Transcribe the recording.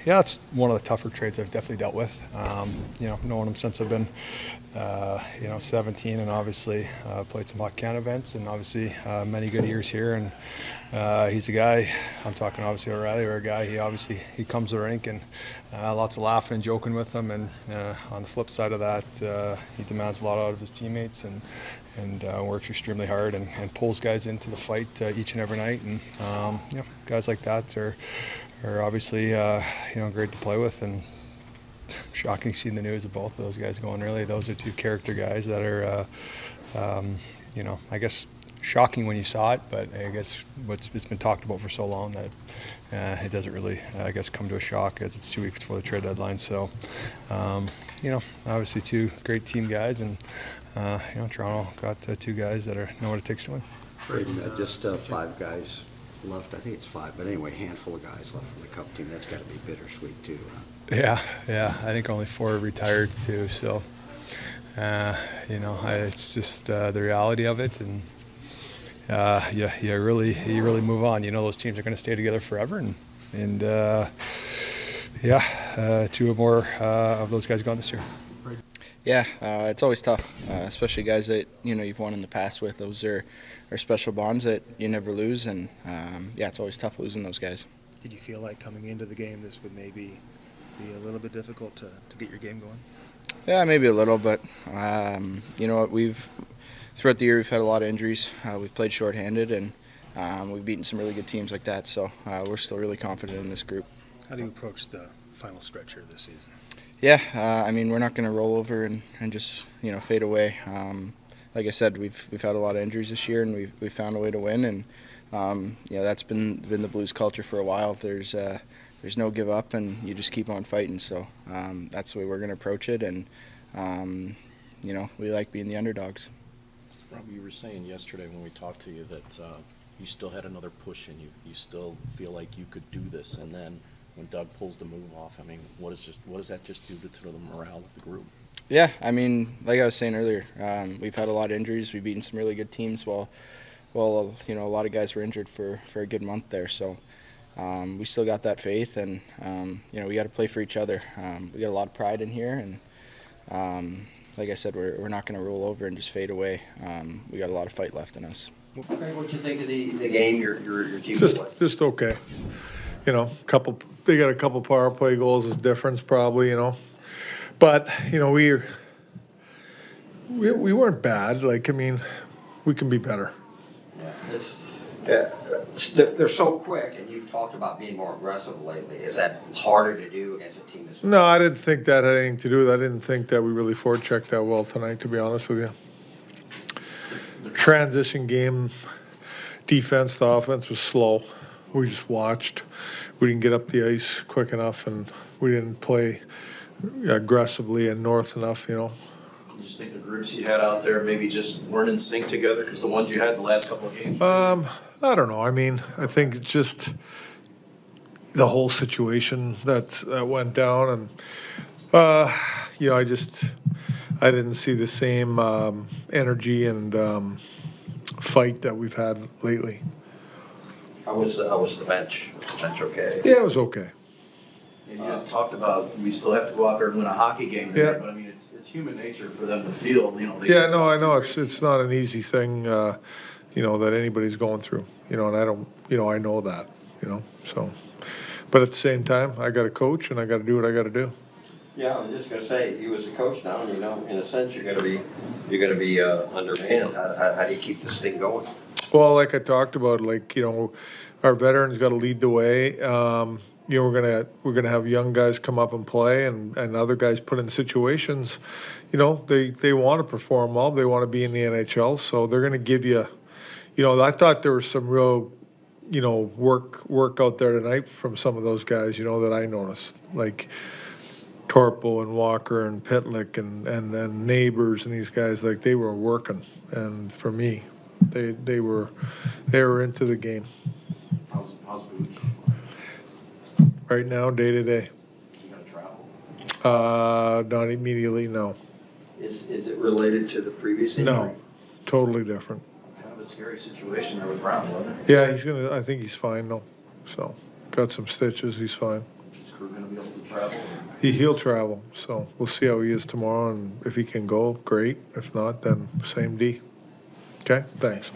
Yeah, it's one of the tougher trades I've definitely dealt with. Knowing him since I've been, 17, and obviously played some Hockey Canada events, and obviously many good years here. And he's a guy. I'm talking obviously O'Reilly, or a guy. He comes to the rink and lots of laughing and joking with him. And on the flip side of that, he demands a lot out of his teammates and works extremely hard and pulls guys into the fight each and every night. And guys like that are obviously great to play with, and shocking seeing the news of both of those guys going. Really, those are two character guys that are I guess shocking when you saw it, but I guess it's been talked about for so long that it doesn't really come to a shock, as it's 2 weeks before the trade deadline. So obviously two great team guys, and Toronto got two guys that know what it takes to win. Brayden, just 5 guys left. I think it's 5, but anyway, handful of guys left from the Cup team. That's got to be bittersweet too, huh? Yeah. I think only 4 retired too. So, it's just the reality of it, and you really move on. Those teams are going to stay together forever, and 2 or more of those guys gone this year. Yeah, it's always tough, especially guys that you've won in the past with. Those are special bonds that you never lose, and it's always tough losing those guys. Did you feel like coming into the game this would maybe be a little bit difficult to get your game going? Yeah, maybe a little, but you know what? Throughout the year we've had a lot of injuries. We've played shorthanded, and we've beaten some really good teams like that. So we're still really confident in this group. How do you approach the final stretch here this season? Yeah, we're not going to roll over and just fade away. Like I said, we've had a lot of injuries this year, and we've found a way to win, and that's been the Blues culture for a while. There's no give up, and you just keep on fighting. So that's the way we're going to approach it, and we like being the underdogs. Rob, you were saying yesterday when we talked to you that you still had another push in you. You still feel like you could do this, and then when Doug pulls the move off, what does that just do to the morale of the group? Yeah, like I was saying earlier, we've had a lot of injuries. We've beaten some really good teams. Well, a lot of guys were injured for a good month there. So we still got that faith, and we got to play for each other. We got a lot of pride in here, and like I said, we're not going to roll over and just fade away. We got a lot of fight left in us. Craig, what you think of the game your team played? Just okay. They got a couple power play goals as difference probably, but we weren't bad. We can be better. They're so quick, and you've talked about being more aggressive lately. Is that harder to do against a team that's... No, I didn't think that had anything to do with it. I didn't think that we really forechecked that well tonight, to be honest with you. Transition game, defense to offense was slow. We just watched. We didn't get up the ice quick enough, and we didn't play aggressively and north enough, You just think the groups you had out there maybe just weren't in sync together, because the ones you had the last couple of games? I don't know. I think it's just the whole situation that went down, and I didn't see the same energy and fight that we've had lately. How was the bench? Was the bench okay? Yeah, it was okay. You talked about we still have to go out there and win a hockey game today, Yeah. but it's human nature for them to feel, Yeah, no, I know it's not an easy thing, that anybody's going through, and I don't, I know that, so. But at the same time, I got to coach, and I got to do what I got to do. Yeah, I was just gonna say, you as a coach now, and in a sense, you're gonna be undermanned. How do you keep this thing going? Well, like I talked about, our veterans got to lead the way. We're gonna have young guys come up and play, and other guys put in situations. They want to perform well. They want to be in the NHL, so they're gonna give you. I thought there was some real, work out there tonight from some of those guys. That I noticed, like Torpo and Walker and Pitlick and Neighbors and these guys. Like, they were working, and for me, they were into the game. How's Booch? Right now, day to day. Is he going to travel? Not immediately, no. Is it related to the previous injury? No, totally different. Kind of a scary situation there with Brown, wasn't it? Yeah, I think he's fine, though. So, got some stitches, he's fine. Just crew gonna be able to travel? He'll travel, so we'll see how he is tomorrow, and if he can go, great. If not, then same D. Okay, thanks.